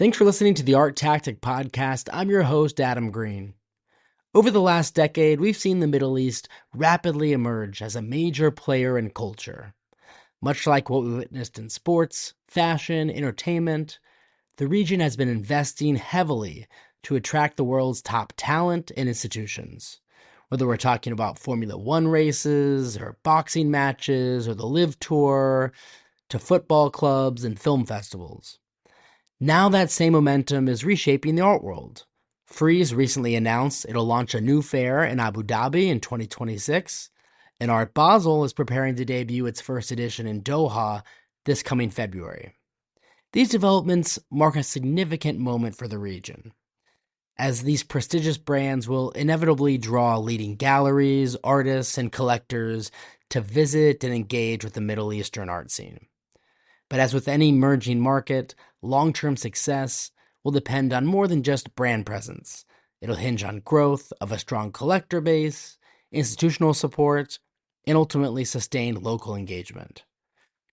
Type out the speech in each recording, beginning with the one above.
Thanks for listening to the ArtTactic podcast. I'm your host, Adam Green. Over the last decade, we've seen the Middle East rapidly emerge as a major player in culture. Much like what we witnessed in sports, fashion, entertainment, the region has been investing heavily to attract the world's top talent and institutions. Whether we're talking about Formula One races, or boxing matches, or the Live Tour, to football clubs and film festivals. Now that same momentum is reshaping the art world. Frieze recently announced it'll launch a new fair in Abu Dhabi in 2026, and Art Basel is preparing to debut its first edition in Doha this coming February. These developments mark a significant moment for the region, as these prestigious brands will inevitably draw leading galleries, artists, and collectors to visit and engage with the Middle Eastern art scene. But as with any emerging market, long-term success will depend on more than just brand presence. It'll hinge on growth of a strong collector base, institutional support, and ultimately sustained local engagement.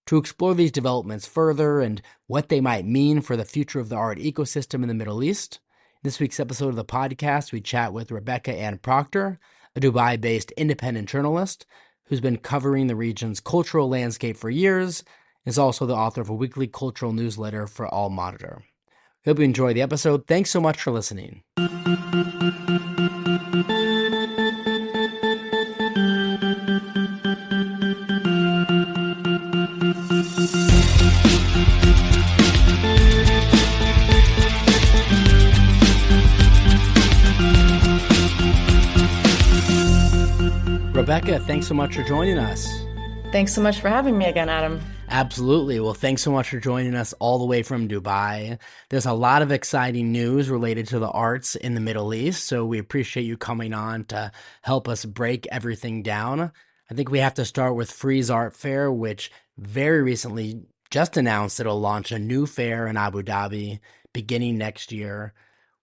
To explore these developments further and what they might mean for the future of the art ecosystem in the Middle East, in this week's episode of the podcast, we chat with Rebecca Anne Proctor, a Dubai-based independent journalist who's been covering the region's cultural landscape for years, and is also the author of a weekly cultural newsletter for All Monitor. Hope you enjoy the episode. Thanks so much for listening. Rebecca, thanks so much for joining us. Thanks so much for having me again, Adam. Absolutely. Well, thanks so much for joining us all the way from Dubai. There's a lot of exciting news related to the arts in the Middle East, so we appreciate you coming on to help us break everything down. I think we have to start with Frieze Art Fair, which very recently just announced it'll launch a new fair in Abu Dhabi beginning next year.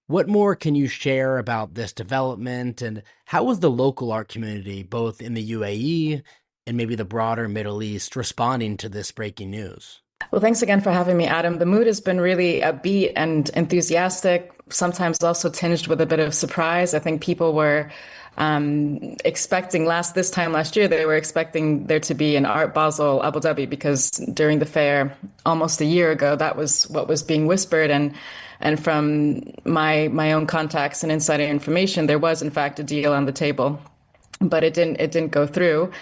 What more can you share about this development, and how was the local art community, both in the UAE and maybe the broader Middle East, responding to this breaking news? Well, thanks again for having me, Adam. The mood has been really upbeat and enthusiastic, sometimes also tinged with a bit of surprise. I think people were expecting this time last year, they were expecting there to be an Art Basel Abu Dhabi, because during the fair almost a year ago, that was what was being whispered. And from my own contacts and insider information, there was in fact a deal on the table, but it didn't go through.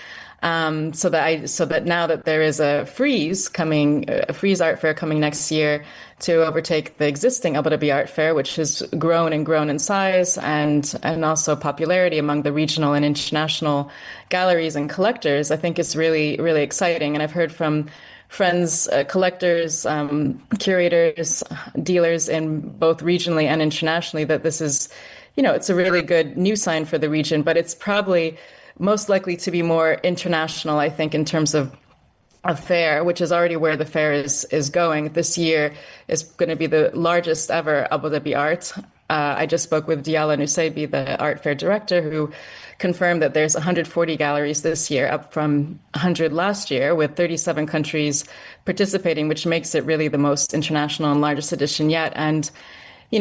So that now that there is a Frieze Art Fair coming next year to overtake the existing Abu Dhabi Art Fair, which has grown in size and also popularity among the regional and international galleries and collectors, I think it's really, really exciting. And I've heard from friends, collectors, curators, dealers in both regionally and internationally that this is, it's a really good news sign for the region, but it's probably most likely to be more international, I think, in terms of a fair, which is already where the fair is going. This year is going to be the largest ever Abu Dhabi Art. I just spoke with Diala Nusaybi, the art fair director, who confirmed that there's 140 galleries this year, up from 100 last year, with 37 countries participating, which makes it really the most international and largest edition yet. And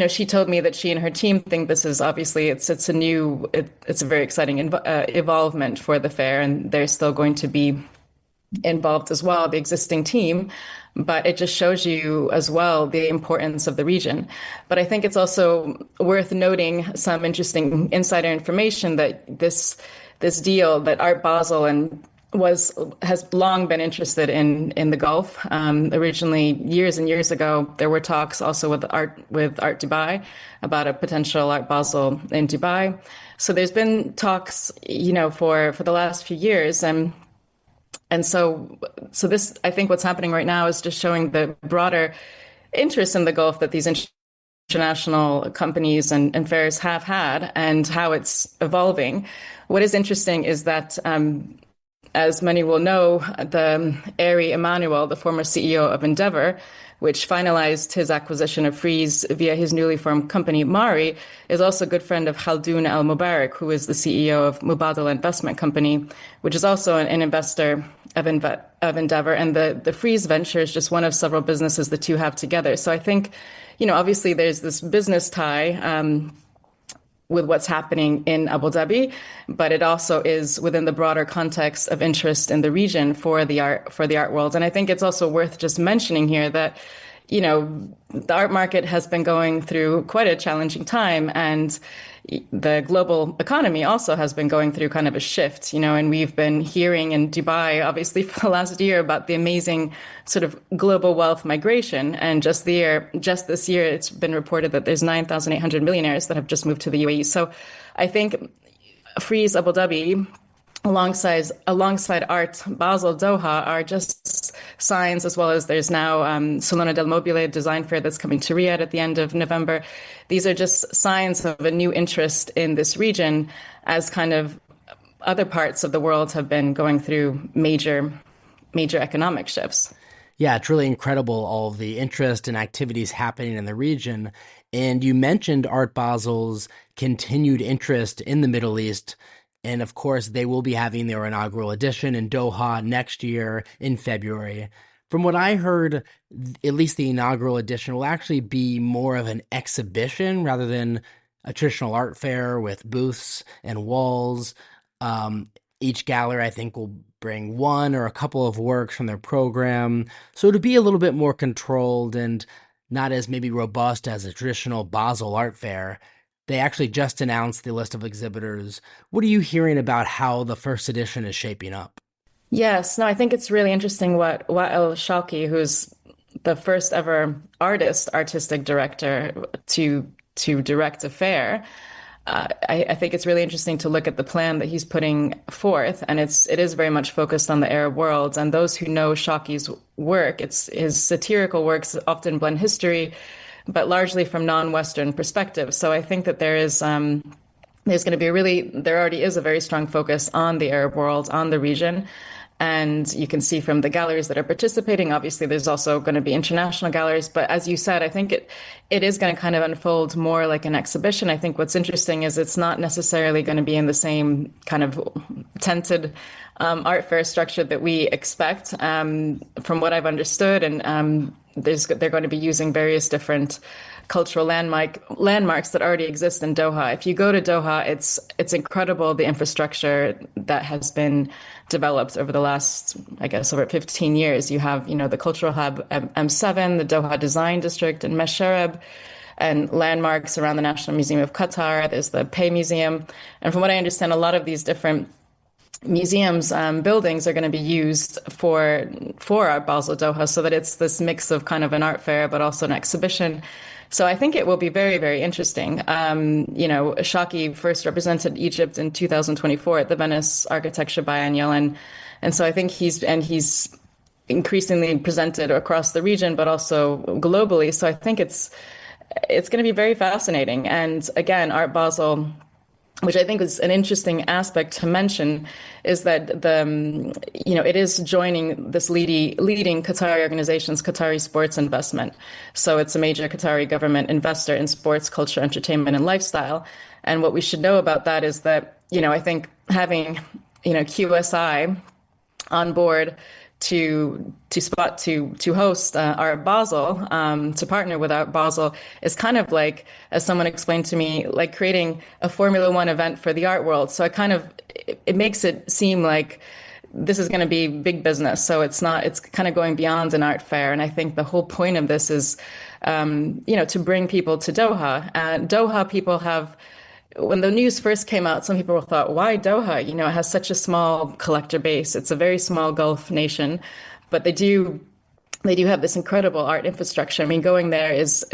she told me that she and her team think this is obviously it's a very exciting evolvement for the fair, and they're still going to be involved as well, the existing team. But it just shows you as well the importance of the region. But I think it's also worth noting some interesting insider information that this deal that Art Basel has long been interested in the Gulf. Originally, years and years ago, there were talks also with Art Dubai about a potential Art Basel in Dubai. So there's been talks, for the last few years, and so this, I think, what's happening right now is just showing the broader interest in the Gulf that these international companies and fairs have had, and how it's evolving. What is interesting is that, as many will know, the Ari Emanuel, the former CEO of Endeavor, which finalized his acquisition of Frieze via his newly formed company, Mari, is also a good friend of Khaldoun El Mubarak, who is the CEO of Mubadala Investment Company, which is also an investor of Endeavor. And the Frieze venture is just one of several businesses the two have together. So I think obviously there's this business tie with what's happening in Abu Dhabi, but it also is within the broader context of interest in the region for the art world. And I think it's also worth just mentioning here that, the art market has been going through quite a challenging time, and the global economy also has been going through kind of a shift, and we've been hearing in Dubai, obviously, for the last year about the amazing sort of global wealth migration. And just this year, it's been reported that there's 9,800 millionaires that have just moved to the UAE. So I think Frieze Abu Dhabi alongside Art Basel Doha are just signs, as well as there's now Salone del Mobile design fair that's coming to Riyadh at the end of November. These are just signs of a new interest in this region, as kind of other parts of the world have been going through major economic shifts. Yeah, it's really incredible, all of the interest and activities happening in the region. And you mentioned Art Basel's continued interest in the Middle East. And of course, they will be having their inaugural edition in Doha next year in February. From what I heard, at least the inaugural edition will actually be more of an exhibition rather than a traditional art fair with booths and walls. Each gallery, I think, will bring one or a couple of works from their program. So to be a little bit more controlled and not as maybe robust as a traditional Basel art fair. They actually just announced the list of exhibitors. What are you hearing about how the first edition is shaping up? Yes, no, I think it's really interesting what Wael Shalki, who's the first ever artistic director to direct a fair. I think it's really interesting to look at the plan that he's putting forth, and it is very much focused on the Arab world. And those who know Shalki's work, his satirical works often blend history, but largely from non-Western perspectives. So I think that there's going to be there already is a very strong focus on the Arab world, on the region. And you can see from the galleries that are participating, obviously there's also going to be international galleries. But as you said, I think it is going to kind of unfold more like an exhibition. I think what's interesting is it's not necessarily going to be in the same kind of tented art fair structure that we expect, from what I've understood. And they're going to be using various different cultural landmarks that already exist in Doha. If you go to Doha, it's incredible, the infrastructure that has been developed over the last, I guess, over 15 years. You have, the cultural hub M7, the Doha Design District, and Meshareb, and landmarks around the National Museum of Qatar. There's the Pei Museum. And from what I understand, a lot of these different museums buildings are going to be used for Art Basel Doha, so that it's this mix of kind of an art fair but also an exhibition. So I think it will be very, very interesting. Shaki first represented Egypt in 2024 at the Venice Architecture Biennial, and so I think he's increasingly presented across the region but also globally. So I think it's going to be very fascinating. And again, Art Basel, which I think is an interesting aspect to mention, is that it is joining this leading Qatari organizations, Qatari Sports Investment. So it's a major Qatari government investor in sports, culture, entertainment, and lifestyle. And what we should know about that is that, I think having, QSI on board to host Art Basel, to partner with Art Basel, is kind of like, as someone explained to me, like creating a Formula One event for the art world. So it makes it seem like this is going to be big business. So it's kind of going beyond an art fair. And I think the whole point of this is, to bring people to Doha. Doha people have, when the news first came out, some people thought, why Doha? It has such a small collector base. It's a very small Gulf nation, but they do have this incredible art infrastructure. I mean, going there is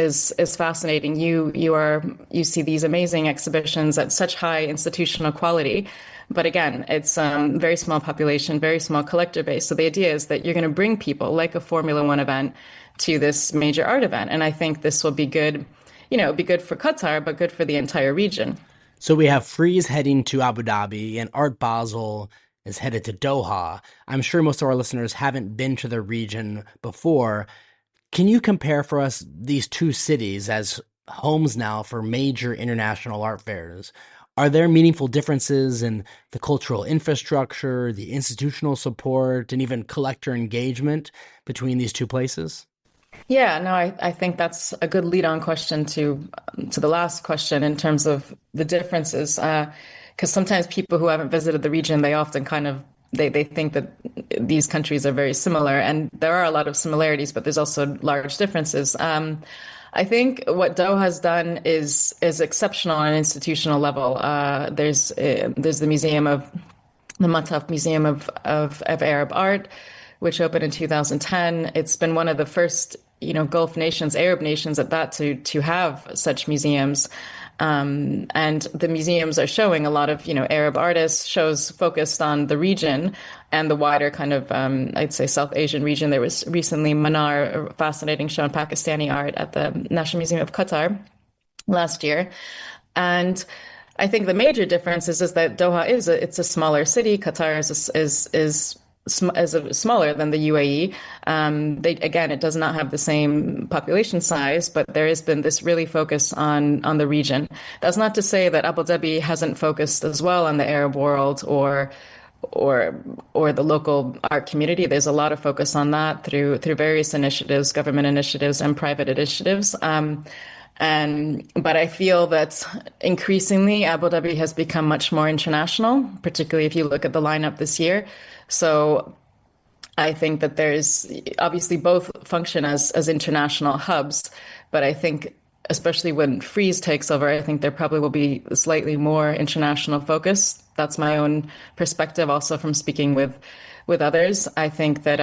fascinating. You see these amazing exhibitions at such high institutional quality. But again, it's very small population, very small collector base. So the idea is that you're going to bring people like a Formula One event to this major art event. And I think this will be good. It'd be good for Qatar, but good for the entire region. So we have Frieze heading to Abu Dhabi and Art Basel is headed to Doha. I'm sure most of our listeners haven't been to the region before. Can you compare for us these two cities as homes now for major international art fairs? Are there meaningful differences in the cultural infrastructure, the institutional support, and even collector engagement between these two places? Yeah, no, I think that's a good lead-on question to the last question in terms of the differences. Because sometimes people who haven't visited the region, they often kind of they think that these countries are very similar, and there are a lot of similarities, but there's also large differences. I think what Doha has done is exceptional on an institutional level. There's the Mataf Museum of Arab Art, which opened in 2010. It's been one of the first, Gulf nations, Arab nations at that, to have such museums. And the museums are showing a lot of, Arab artists, shows focused on the region and the wider kind of, I'd say, South Asian region. There was recently Manar, a fascinating show on Pakistani art at the National Museum of Qatar last year. And I think the major difference is that Doha it's a smaller city. Qatar is smaller than the UAE. It does not have the same population size, but there has been this really focus on the region. That's not to say that Abu Dhabi hasn't focused as well on the Arab world or the local art community. There's a lot of focus on that through various initiatives, government initiatives and private initiatives. But I feel that increasingly Abu Dhabi has become much more international, particularly if you look at the lineup this year. So I think that there's obviously both function as international hubs, but I think especially when Frieze takes over, I think there probably will be a slightly more international focus. That's my own perspective, also from speaking with others. I think that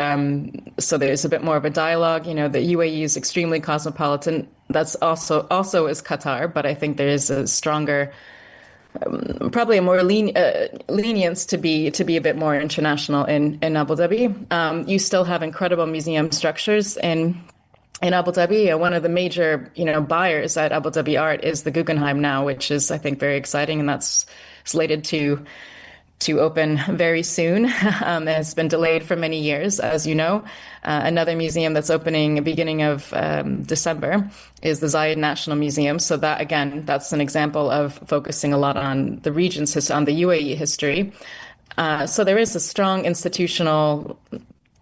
so there's a bit more of a dialogue. The UAE is extremely cosmopolitan. That's also is Qatar, but I think there is a stronger, probably a more lenience to be a bit more international in Abu Dhabi. You still have incredible museum structures in Abu Dhabi. One of the major buyers at Abu Dhabi Art is the Guggenheim now, which is, I think, very exciting, and that's slated to open very soon. It's been delayed for many years, as you know. Another museum that's opening beginning of December is the Zayed National Museum. So that, again, that's an example of focusing a lot on the region's on the UAE history. So there is a strong institutional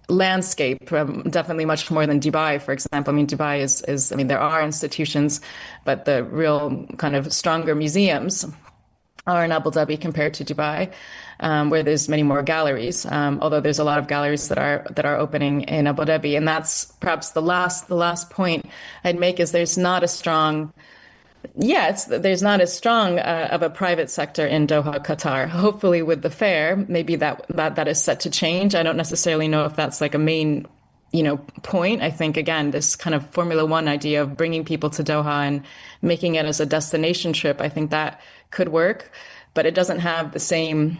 landscape, definitely much more than Dubai, for example. I mean, Dubai is there are institutions, but the real kind of stronger museums are in Abu Dhabi compared to Dubai, where there's many more galleries. Although there's a lot of galleries that are opening in Abu Dhabi, and that's perhaps the last point I'd make is there's not as strong of a private sector in Doha, Qatar. Hopefully, with the fair, maybe that is set to change. I don't necessarily know if that's like a main point. I think, again, this kind of Formula One idea of bringing people to Doha and making it as a destination trip, I think that could work, but it doesn't have the same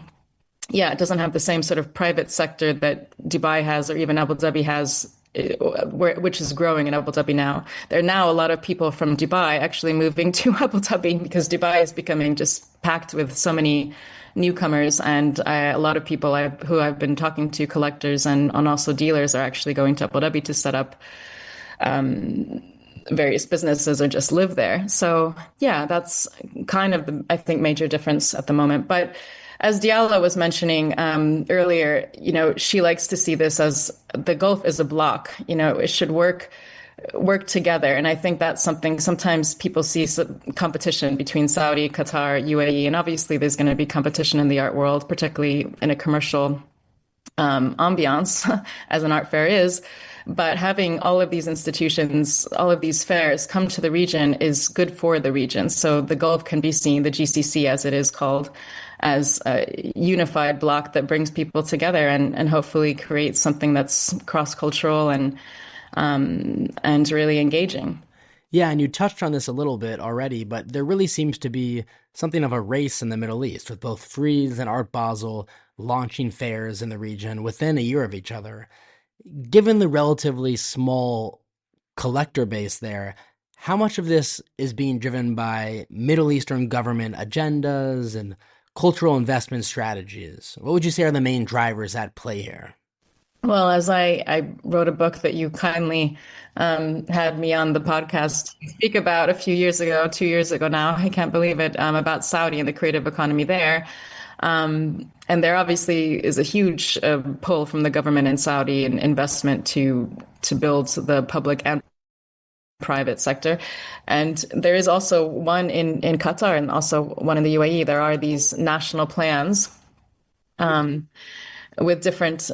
sort of private sector that Dubai has or even Abu Dhabi has, which is growing in Abu Dhabi now. There are now a lot of people from Dubai actually moving to Abu Dhabi because Dubai is becoming just packed with so many newcomers, and a lot of people who I've been talking to, collectors and also dealers, are actually going to Abu Dhabi to set up various businesses or just live there. So yeah, that's kind of the, I think, major difference at the moment. But as Diallo was mentioning earlier, she likes to see this as the Gulf is a block. It should work together. And I think that's something sometimes people see competition between Saudi, Qatar, UAE, and obviously there's going to be competition in the art world, particularly in a commercial ambiance, as an art fair is. But having all of these institutions, all of these fairs come to the region is good for the region. So the Gulf can be seen, the GCC as it is called, as a unified block that brings people together and hopefully creates something that's cross-cultural and really engaging. Yeah, and you touched on this a little bit already, but there really seems to be something of a race in the Middle East, with both Frieze and Art Basel launching fairs in the region within a year of each other. Given the relatively small collector base there, how much of this is being driven by Middle Eastern government agendas and cultural investment strategies? What would you say are the main drivers at play here? Well, as I wrote a book that you kindly had me on the podcast to speak about a few years ago, 2 years ago now, I can't believe it, about Saudi and the creative economy there. And there obviously is a huge pull from the government in Saudi and investment to build the public and private sector. And there is also one in Qatar and also one in the UAE. There are these national plans um, with different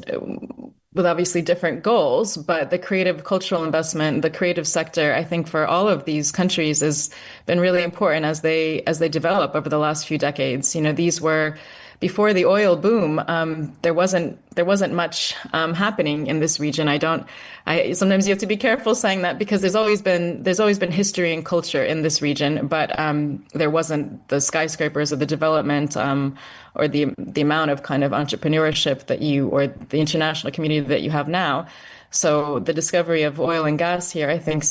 with obviously different goals, but the creative cultural investment, the creative sector, I think for all of these countries has been really important as they develop over the last few decades. You know, these were before the oil boom. There wasn't much happening in this region. I sometimes you have to be careful saying that because there's always been history and culture in this region, but there wasn't the skyscrapers or the development or the amount of kind of entrepreneurship that you or the international community that you have now. So the discovery of oil and gas here, I think,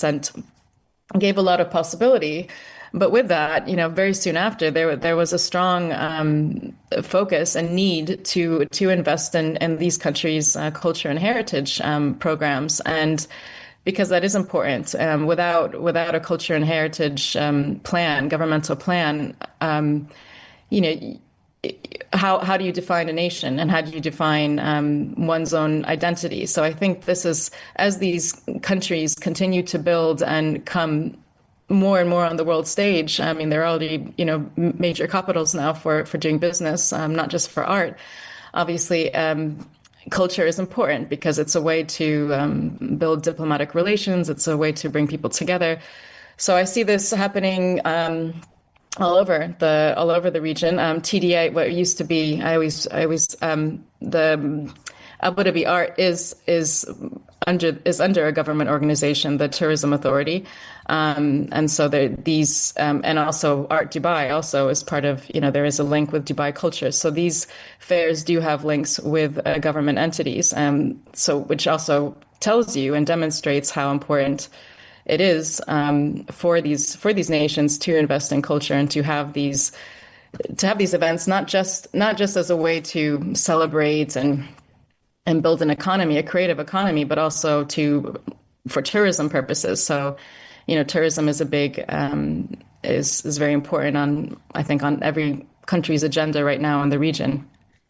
gave a lot of possibility. But with that, you know, very soon after, there was a strong focus and need to invest in these countries' culture and heritage programs, and because that is important. Without a culture and heritage governmental plan, you know, how do you define a nation and how do you define one's own identity? So I think this is, as these countries continue to build and come more and more on the world stage. I mean, they're already, you know, major capitals now for doing business, not just for art. Obviously, culture is important because it's a way to build diplomatic relations. It's a way to bring people together. So I see this happening all over the region. TDA, what used to be, I always the Abu Dhabi Art is under a government organization, the Tourism Authority, and so these and also Art Dubai also is part of, you know, there is a link with Dubai culture. So these fairs do have links with government entities, so which also tells you and demonstrates how important it is for these nations to invest in culture and to have these events, not just as a way to celebrate and build an economy, a creative economy, but also for tourism purposes. So, you know, tourism is is very important I think on every country's agenda right now in the region.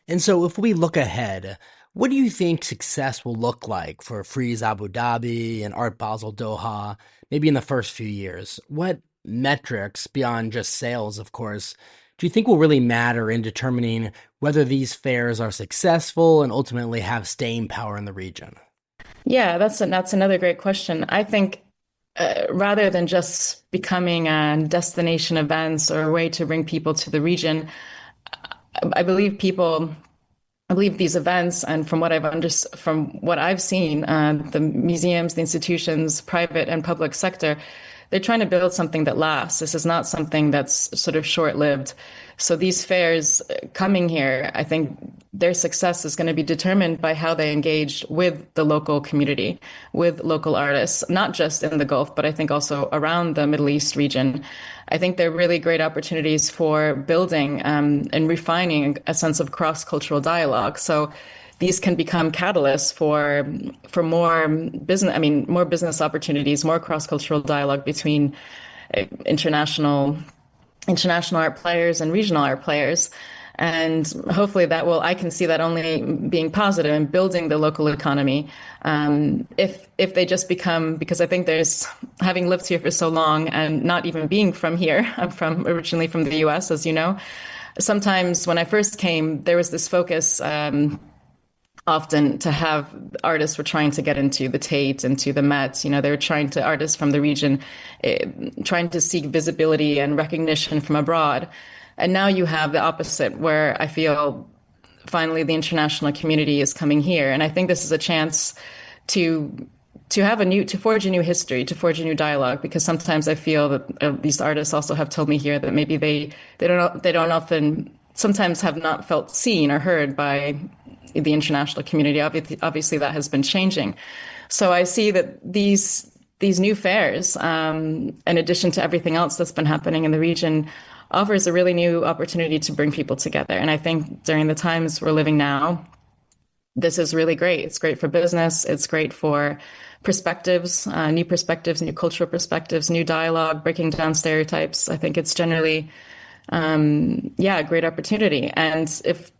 And so if we look ahead, what do you think success will look like for Frieze Abu Dhabi and Art Basel Doha, maybe in the first few years? What metrics, beyond just sales, of course, do you think will really matter in determining whether these fairs are successful and ultimately have staying power in the region? Yeah, that's another great question. I think rather than just becoming a destination events or a way to bring people to the region, I believe these events, and from what I've seen, the museums, the institutions, private and public sector, they're trying to build something that lasts. This is not something that's sort of short-lived. So these fairs coming here, I think their success is going to be determined by how they engage with the local community, with local artists, not just in the Gulf, but I think also around the Middle East region. I think they're really great opportunities for building and refining a sense of cross-cultural dialogue. So these can become catalysts for more business opportunities, more cross-cultural dialogue between international art players and regional art players. And hopefully I can see that only being positive and building the local economy. If they just become, because I think having lived here for so long and not even being from here, I'm originally from the US, as you know, sometimes when I first came, there was this focus, often to have artists were trying to get into the Tate, into the Met. You know, they were artists from the region, trying to seek visibility and recognition from abroad. And now you have the opposite, where I feel finally the international community is coming here. And I think this is a chance to forge a new history, to forge a new dialogue, because sometimes I feel that these artists also have told me here that maybe they don't often, sometimes have not felt seen or heard by the international community. Obviously, that has been changing. So I see that these new fairs, in addition to everything else that's been happening in the region, offers a really new opportunity to bring people together. And I think during the times we're living now, this is really great. It's great for business. It's great for perspectives, new cultural perspectives, new dialogue, breaking down stereotypes. I think it's generally, a great opportunity. And if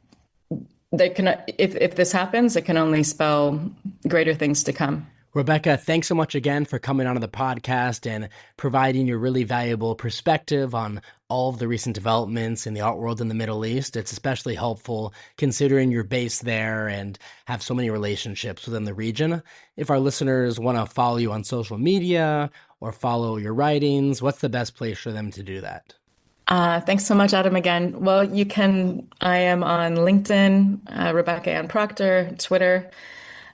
this happens, it can only spell greater things to come. Rebecca, thanks so much again for coming onto the podcast and providing your really valuable perspective on all of the recent developments in the art world in the Middle East. It's especially helpful considering you're based there and have so many relationships within the region. If our listeners want to follow you on social media or follow your writings, what's the best place for them to do that? Thanks so much, Adam, again. Well, I am on LinkedIn, Rebecca Anne Proctor, Twitter,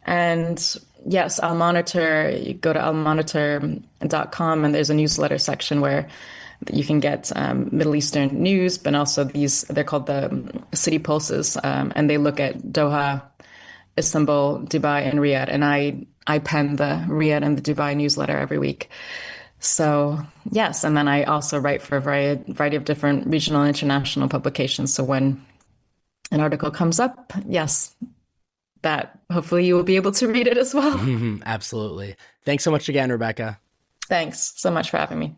and yes, I'll monitor. You go to I'llmonitor.com, and there's a newsletter section where you can get Middle Eastern news, but also they're called the City Pulses, and they look at Doha, Istanbul, Dubai, and Riyadh. And I pen the Riyadh and the Dubai newsletter every week. So yes, and then I also write for a variety of different regional and international publications. So when an article comes up, yes, that hopefully you will be able to read it as well. Absolutely. Thanks so much again, Rebecca. Thanks so much for having me.